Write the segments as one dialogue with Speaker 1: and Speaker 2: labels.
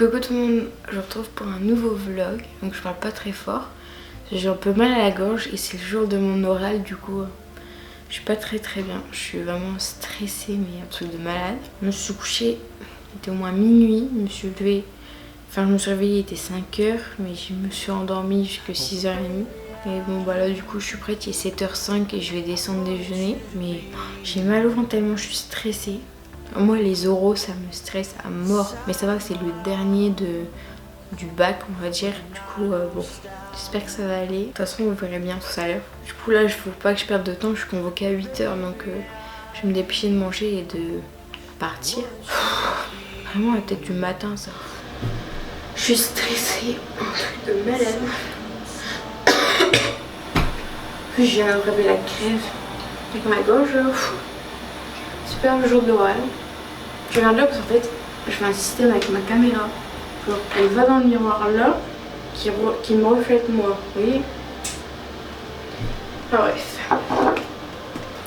Speaker 1: Coucou tout le monde, je vous retrouve pour un nouveau vlog. Donc je parle pas très fort, j'ai un peu mal à la gorge et c'est le jour de mon oral, du coup je suis pas très bien. Je suis vraiment stressée, mais un truc de malade. Je me suis couchée, il était au moins minuit, je me suis levée, enfin je me suis réveillée, il était 5h, mais je me suis endormie jusqu'à 6h30. Et bon bah là du coup je suis prête, il est 7h05 et je vais descendre déjeuner. Mais j'ai mal au ventre tellement je suis stressée. Moi les oraux ça me stresse à mort. Mais ça va que c'est le dernier du bac on va dire. Du coup bon, j'espère que ça va aller. De toute façon vous verrez bien tout à l'heure. Du coup là il faut pas que je perde de temps, je suis convoquée à 8h. Donc je vais me dépêcher de manger et de partir. Vraiment la tête du matin ça. Je suis stressée, un truc de malade. Puis je viens d'attraper la crève avec ma gorge. Super jour d'oral. Je regarde là parce qu'en fait je fais un système avec ma caméra. Genre, elle va dans le miroir là qui me reflète moi. Vous voyez? Enfin bref.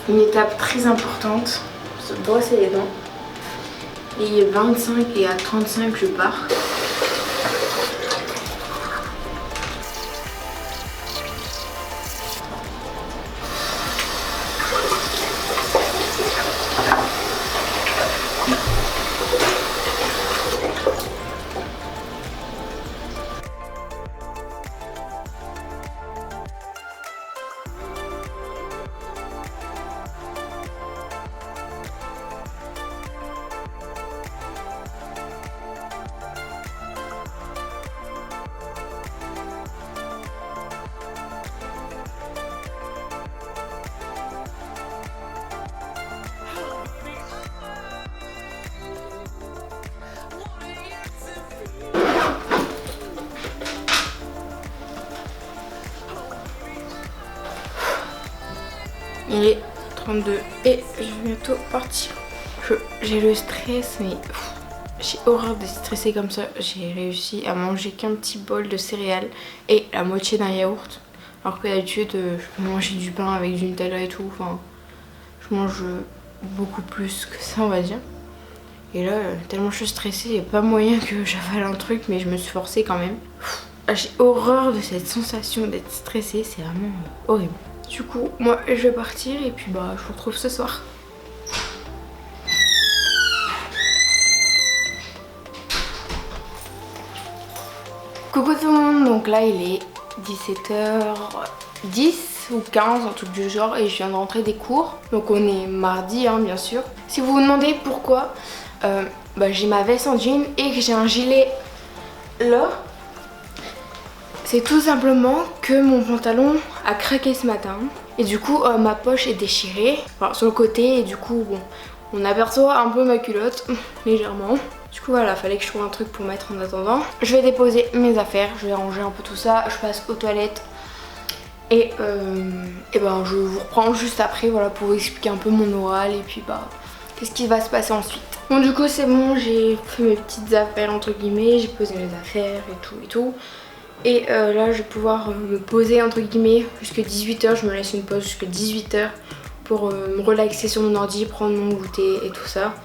Speaker 1: Une étape très importante, se brosser les dents. Et il est 25 et à 35 je pars. Il est 32 et je vais bientôt partir. J'ai le stress, mais j'ai horreur d'être stressée comme ça. J'ai réussi à manger qu'un petit bol de céréales et la moitié d'un yaourt. Alors que d'habitude, je peux manger du pain avec du Nutella et tout. Enfin, je mange beaucoup plus que ça, on va dire. Et là, tellement je suis stressée, il n'y a pas moyen que j'avale un truc, mais je me suis forcée quand même. J'ai horreur de cette sensation d'être stressée, c'est vraiment horrible. Du coup, moi je vais partir et puis bah je vous retrouve ce soir. Coucou tout le monde, donc là il est 17h10 ou 15, un truc du genre, et je viens de rentrer des cours. Donc on est mardi hein, bien sûr. Si vous vous demandez pourquoi j'ai ma veste en jean et que j'ai un gilet là, c'est tout simplement que mon pantalon a craqué ce matin. Et du coup ma poche est déchirée, enfin, sur le côté, et du coup bon, on aperçoit un peu ma culotte, légèrement. Du coup voilà, fallait que je trouve un truc pour mettre en attendant. Je vais déposer mes affaires, je vais ranger un peu tout ça, je passe aux toilettes. Et ben je vous reprends juste après, voilà, pour vous expliquer un peu mon oral et puis bah qu'est-ce qui va se passer ensuite. Bon du coup c'est bon, j'ai fait mes petites affaires entre guillemets, j'ai posé mes affaires et tout. Et là je vais pouvoir me poser entre guillemets jusqu'à 18h, je me laisse une pause jusqu'à 18h pour me relaxer sur mon ordi, prendre mon goûter et tout ça.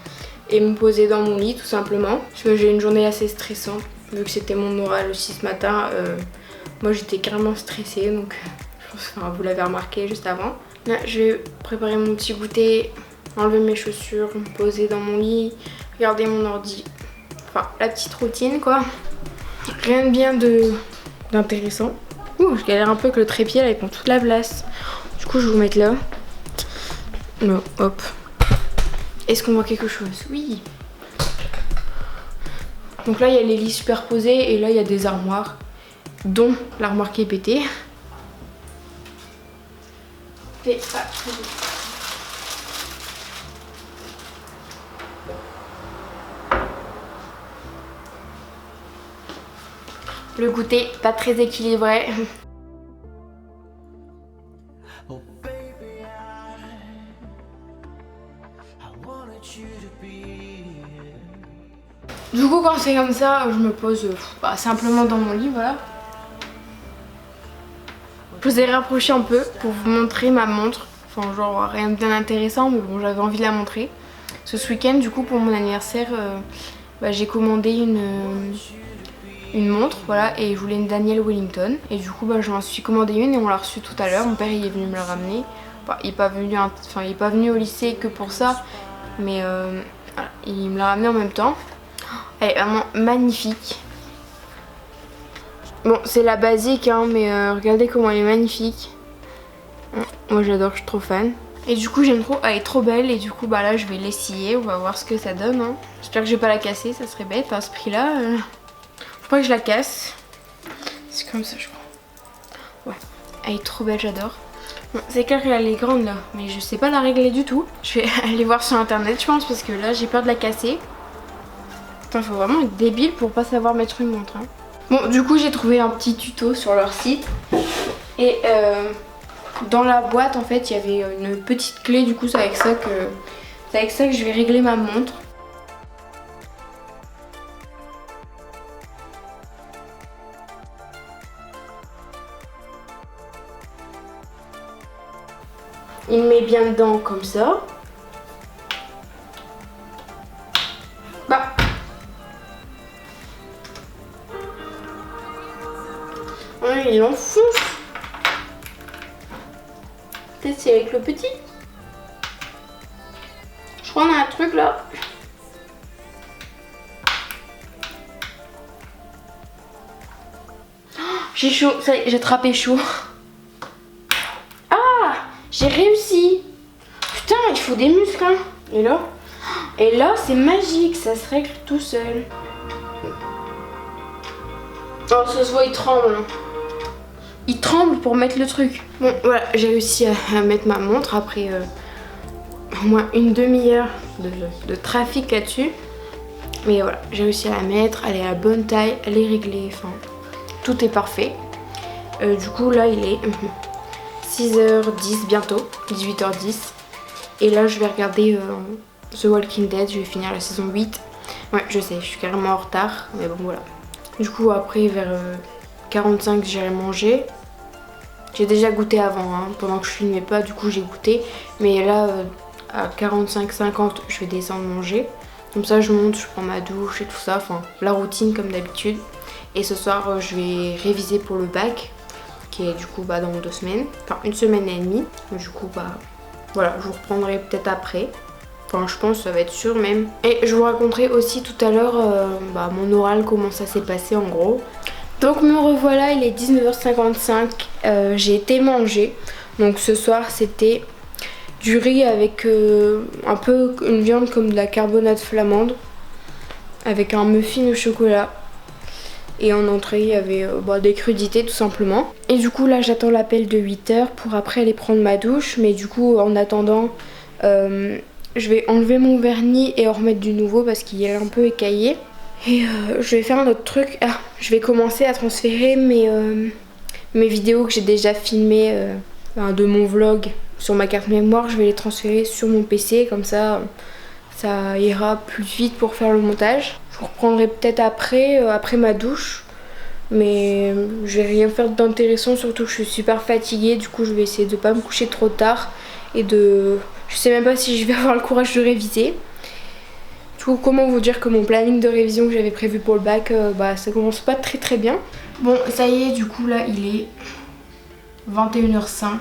Speaker 1: Et me poser dans mon lit tout simplement. Parce que j'ai une journée assez stressante, vu que c'était mon oral aussi ce matin. Moi j'étais carrément stressée, donc je pense que vous l'avez remarqué juste avant. Là je vais préparer mon petit goûter, enlever mes chaussures, me poser dans mon lit, regarder mon ordi. Enfin la petite routine quoi. Rien de bien d'intéressant. Ouh, je galère un peu avec le trépied là, il prend toute la place. Du coup je vais vous mettre là. Non, hop. Est-ce qu'on voit quelque chose? Oui. Donc là il y a les lits superposés et là il y a des armoires, dont l'armoire qui est pétée. Et le goûter pas très équilibré. Du coup quand c'est comme ça, je me pose simplement dans mon lit, voilà. Je vous ai rapproché un peu pour vous montrer ma montre. Enfin genre rien de bien intéressant, mais bon j'avais envie de la montrer. Ce week-end du coup pour mon anniversaire, j'ai commandé une montre, voilà, et je voulais une Daniel Wellington. Et du coup bah j'en suis commandé une et on l'a reçue tout à l'heure. Mon père il est venu me la ramener. Bah, il est pas venu au lycée que pour ça, mais voilà, il me l'a ramené en même temps. Elle est vraiment magnifique. Bon, c'est la basique hein, mais regardez comment elle est magnifique. Moi j'adore, je suis trop fan. Et du coup j'aime trop, elle est trop belle et du coup bah là je vais l'essayer, on va voir ce que ça donne hein. J'espère que je vais pas la casser, ça serait bête à ce prix là. Faut pas que je la casse. C'est comme ça je crois. Ouais, elle est trop belle, j'adore. Bon, c'est clair qu'elle est grande là, mais je sais pas la régler du tout. Je vais aller voir sur internet je pense parce que là j'ai peur de la casser. Putain, faut vraiment être débile pour pas savoir mettre une montre hein. Bon du coup j'ai trouvé un petit tuto sur leur site. Et dans la boîte en fait il y avait une petite clé, du coup c'est avec ça que je vais régler ma montre. Il met bien dedans comme ça. Bah. Ouais, il enfonce. Peut-être c'est avec le petit. Je crois qu'on a un truc là. Oh, j'ai chaud, ça y est, j'ai attrapé chaud. Ah, j'ai réussi. Putain, il faut des muscles hein. Et là c'est magique, ça se règle tout seul. Oh, ça se voit, il tremble. Il tremble pour mettre le truc. Bon, voilà, j'ai réussi à mettre ma montre après au moins une demi-heure de trafic là-dessus. Mais voilà, j'ai réussi à la mettre, elle est à la bonne taille, elle est réglée, enfin, tout est parfait. Du coup, là, il est 6h10 bientôt, 18h10. Et là, je vais regarder The Walking Dead, je vais finir la saison 8. Ouais, je sais, je suis carrément en retard, mais bon, voilà. Du coup, après, vers 45, j'irai manger. J'ai déjà goûté avant, hein, pendant que je filmais pas, du coup j'ai goûté. Mais là, à 45-50, je vais descendre manger. Comme ça, je monte, je prends ma douche et tout ça. Enfin, la routine comme d'habitude. Et ce soir, je vais réviser pour le bac, qui est du coup bah, dans 2 semaines. Enfin, 1 semaine et demie. Du coup, bah voilà, je vous reprendrai peut-être après. Enfin, je pense, ça va être sûr même. Et je vous raconterai aussi tout à l'heure bah, mon oral, comment ça s'est passé en gros. Donc me revoilà, il est 19h55, j'ai été manger. Donc ce soir c'était du riz avec un peu une viande comme de la carbonate flamande. Avec un muffin au chocolat. Et en entrée il y avait des crudités tout simplement. Et du coup là j'attends l'appel de 8h pour après aller prendre ma douche. Mais du coup en attendant je vais enlever mon vernis et en remettre du nouveau parce qu'il est un peu écaillé. Et je vais faire un autre truc. Ah, je vais commencer à transférer mes vidéos que j'ai déjà filmées de mon vlog sur ma carte mémoire. Je vais les transférer sur mon PC, comme ça ça ira plus vite pour faire le montage. Je vous reprendrai peut-être après ma douche. Mais je vais rien faire d'intéressant, surtout que je suis super fatiguée. Du coup je vais essayer de pas me coucher trop tard. Et je sais même pas si je vais avoir le courage de réviser. Du coup, comment vous dire que mon planning de révision que j'avais prévu pour le bac, ça commence pas très bien. Bon, ça y est, du coup là il est 21h05.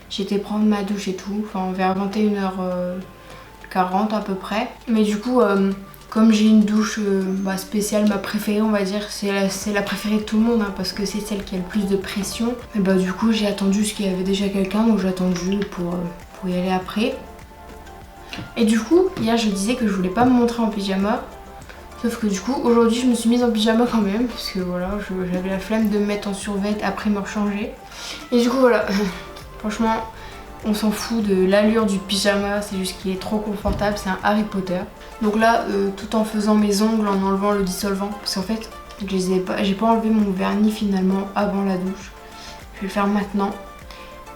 Speaker 1: J'ai été prendre ma douche et tout, enfin vers 21h40 à peu près. Mais du coup, comme j'ai une douche spéciale, ma préférée on va dire, c'est la préférée de tout le monde hein, parce que c'est celle qui a le plus de pression. Et du coup j'ai attendu ce qu'il y avait déjà quelqu'un, donc j'ai attendu pour y aller après. Et du coup, hier je disais que je voulais pas me montrer en pyjama. Sauf que du coup, aujourd'hui je me suis mise en pyjama quand même. Parce que voilà, j'avais la flemme de me mettre en survêt après me rechanger. Et du coup voilà, franchement, on s'en fout de l'allure du pyjama. C'est juste qu'il est trop confortable, c'est un Harry Potter. Donc là, tout en faisant mes ongles, en enlevant le dissolvant. Parce qu'en fait, j'ai pas enlevé mon vernis finalement avant la douche. Je vais le faire maintenant.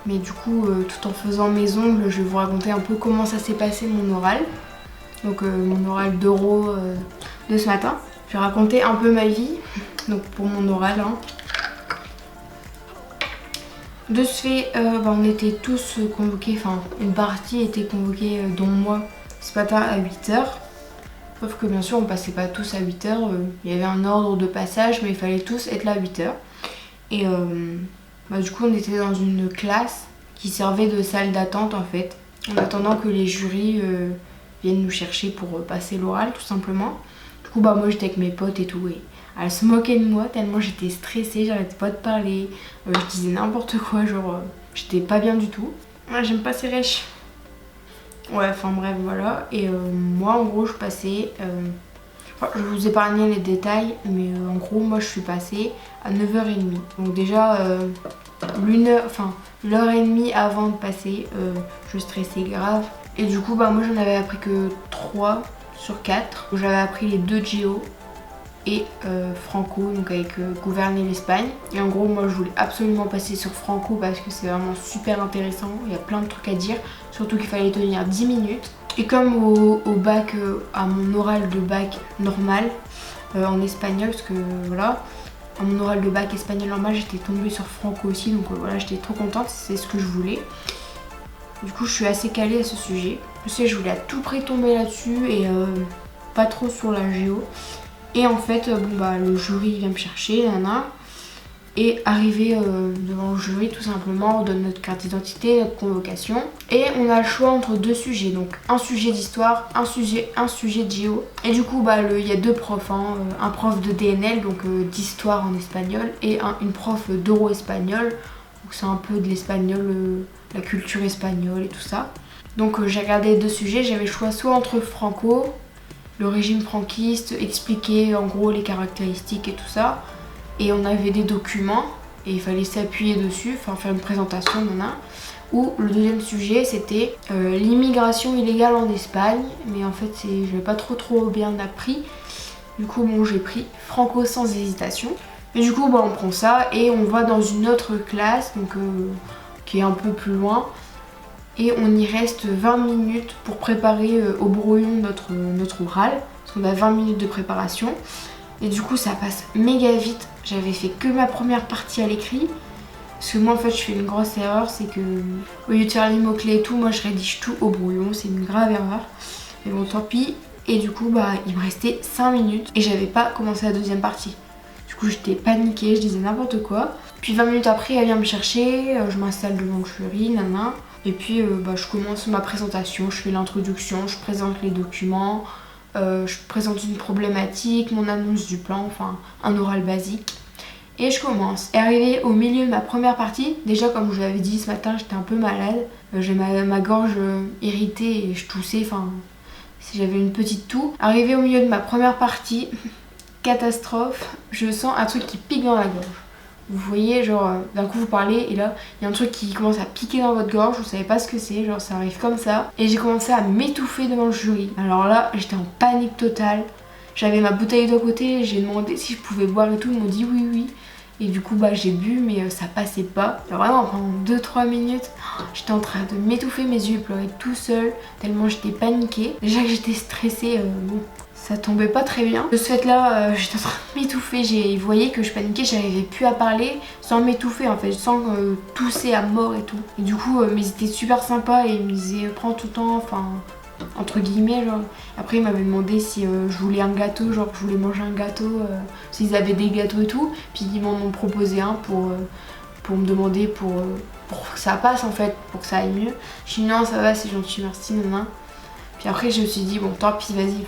Speaker 1: Mais du coup, tout en faisant mes ongles, je vais vous raconter un peu comment ça s'est passé mon oral. Donc mon oral d'euro de ce matin. Je vais raconter un peu ma vie, donc pour mon oral. Hein. De ce fait, on était tous convoqués, enfin une partie était convoquée dont moi ce matin à 8h. Sauf que bien sûr on passait pas tous à 8h, il y avait un ordre de passage mais il fallait tous être là à 8h. Et du coup on était dans une classe qui servait de salle d'attente en fait, en attendant que les jurys viennent nous chercher pour passer l'oral tout simplement. Du coup moi j'étais avec mes potes et tout et elle se moquait de moi tellement j'étais stressée, j'arrêtais pas de parler, je disais n'importe quoi, genre j'étais pas bien du tout. Moi j'aime pas ces rêches. Ouais, enfin bref, voilà. Et moi, en gros, je passais... je vous épargne les détails, mais en gros, moi, je suis passée à 9h30. Donc déjà, l'heure et demie avant de passer, je stressais grave. Et du coup, moi, j'en avais appris que 3 sur 4. J'avais appris les 2 de géo et Franco, donc avec gouverner l'Espagne. Et en gros, moi, je voulais absolument passer sur Franco parce que c'est vraiment super intéressant. Il y a plein de trucs à dire. Surtout qu'il fallait tenir 10 minutes. Et comme au bac, à mon oral de bac normal en espagnol, parce que voilà, à mon oral de bac espagnol normal, j'étais tombée sur Franco aussi, donc voilà, j'étais trop contente, c'est ce que je voulais. Du coup, je suis assez calée à ce sujet. Je sais, je voulais à tout prix tomber là-dessus et pas trop sur la géo. Et en fait, le jury vient me chercher, et arrivé devant le jury, tout simplement, on donne notre carte d'identité, notre convocation. Et on a le choix entre 2 sujets, donc un sujet d'histoire, un sujet de géo. Et du coup, il y a 2 profs, un prof de DNL, donc d'histoire en espagnol, et une prof d'euro-espagnol. Donc c'est un peu de l'espagnol, la culture espagnole et tout ça. Donc j'ai regardé les 2 sujets, j'avais le choix soit entre Franco, le régime franquiste, expliquer en gros les caractéristiques et tout ça. Et on avait des documents et il fallait s'appuyer dessus, faire une présentation, Ou le deuxième sujet c'était l'immigration illégale en Espagne, mais en fait je n'avais pas trop bien appris. Du coup j'ai pris Franco sans hésitation. Et du coup on prend ça et on va dans une autre classe, donc qui est un peu plus loin. Et on y reste 20 minutes pour préparer au brouillon notre oral, parce qu'on a 20 minutes de préparation. Et du coup ça passe méga vite. J'avais fait que ma première partie à l'écrit. Parce que moi en fait je fais une grosse erreur, c'est que au lieu de faire les mots-clés et tout, moi je rédige tout au brouillon, c'est une grave erreur. Mais bon tant pis. Et du coup il me restait 5 minutes et j'avais pas commencé la deuxième partie. Du coup j'étais paniquée, je disais n'importe quoi. Puis 20 minutes après elle vient me chercher, je m'installe devant le jury, Et puis je commence ma présentation, je fais l'introduction, je présente les documents. Je présente une problématique, mon annonce du plan, un oral basique. Et je commence. Et arrivé au milieu de ma première partie, déjà comme je vous l'avais dit ce matin, j'étais un peu malade. J'ai ma gorge irritée et je toussais, si j'avais une petite toux. Arrivé au milieu de ma première partie, catastrophe, je sens un truc qui pique dans la gorge. Vous voyez, d'un coup vous parlez et là, il y a un truc qui commence à piquer dans votre gorge, vous savez pas ce que c'est, ça arrive comme ça. Et j'ai commencé à m'étouffer devant le jury. Alors là, j'étais en panique totale. J'avais ma bouteille d'eau à côté, j'ai demandé si je pouvais boire et tout, ils m'ont dit oui. Et du coup, j'ai bu, mais ça passait pas. Alors vraiment, pendant 2-3 minutes, j'étais en train de m'étouffer, mes yeux pleuraient tout seuls, tellement j'étais paniquée. Déjà que j'étais stressée, ça tombait pas très bien. De ce fait là, j'étais en train de m'étouffer, vous voyez que je paniquais, j'arrivais plus à parler sans m'étouffer en fait, sans tousser à mort et tout. Et du coup, mais ils étaient super sympas et ils me disaient prends tout le temps, entre guillemets Après ils m'avaient demandé si je voulais un gâteau, je voulais manger un gâteau, s'ils avaient des gâteaux et tout. Puis ils m'en ont proposé un pour me demander pour que ça passe en fait, pour que ça aille mieux. Je dis non ça va, c'est gentil, merci, Puis après je me suis dit bon tant pis, vas-y,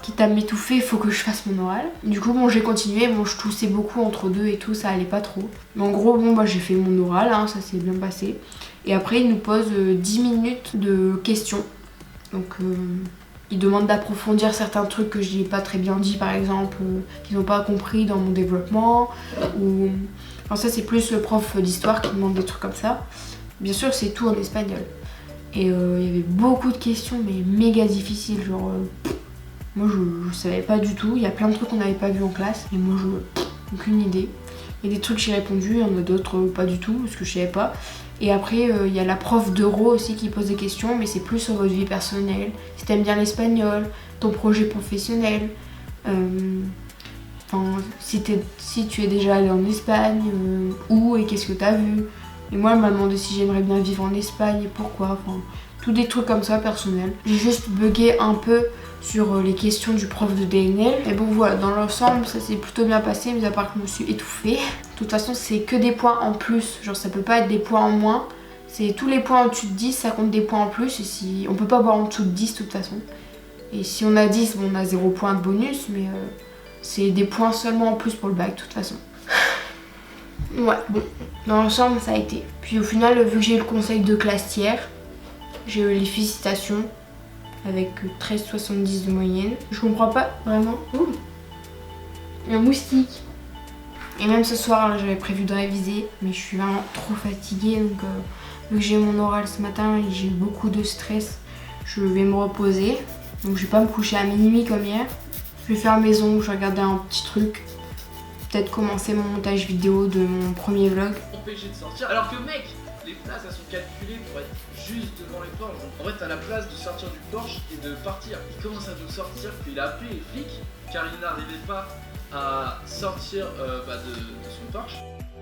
Speaker 1: quitte à m'étouffer, il faut que je fasse mon oral. Du coup j'ai continué, je toussais beaucoup entre deux et tout, ça allait pas trop. Mais en gros j'ai fait mon oral, ça s'est bien passé. Et après ils nous posent 10 minutes de questions. Donc ils demandent d'approfondir certains trucs que je n'ai pas très bien dit, par exemple, qu'ils n'ont pas compris dans mon développement. Ça c'est plus le prof d'histoire qui demande des trucs comme ça. Bien sûr c'est tout en espagnol. Et il y avait beaucoup de questions mais méga difficiles, moi je savais pas du tout. Il y a plein de trucs qu'on n'avait pas vu en classe et moi aucune idée. Il y a des trucs que j'ai répondu, il y en a d'autres pas du tout parce que je savais pas. Et après il y a la prof d'euro aussi qui pose des questions, mais c'est plus sur votre vie personnelle, si t'aimes bien l'espagnol, ton projet professionnel, si tu es déjà allé en Espagne, où et qu'est-ce que t'as vu. Et moi elle m'a demandé si j'aimerais bien vivre en Espagne et pourquoi, tous des trucs comme ça personnels. J'ai juste bugué un peu sur les questions du prof de DNL. Et bon voilà, dans l'ensemble ça s'est plutôt bien passé, mis à part que je me suis étouffée. De toute façon c'est que des points en plus, genre ça peut pas être des points en moins. C'est tous les points au-dessus de 10, ça compte des points en plus. Et si on peut pas avoir en dessous de 10 de toute façon. Et si on a 10, bon on a 0 point de bonus, mais c'est des points seulement en plus pour le bac de toute façon. Ouais, bon, dans l'ensemble ça a été. Puis au final, vu que j'ai eu le conseil de classe hier, j'ai eu les félicitations avec 13,70 de moyenne. Je comprends pas vraiment. Ouh, un moustique. Et même ce soir, là, j'avais prévu de réviser, mais je suis vraiment trop fatiguée. Donc vu que j'ai mon oral ce matin et j'ai eu beaucoup de stress, je vais me reposer. Donc je vais pas me coucher à minuit comme hier. Je vais faire mes ongles, je vais regarder un petit truc. Peut-être commencer mon montage vidéo de mon premier vlog.
Speaker 2: Empêché de sortir, alors que mec, les places elles sont calculées pour être juste devant les Porsche. En fait t'as la place de sortir du Porsche et de partir. Il commence à nous sortir qu'il a appelé les flics car il n'arrivait pas à sortir de son Porsche.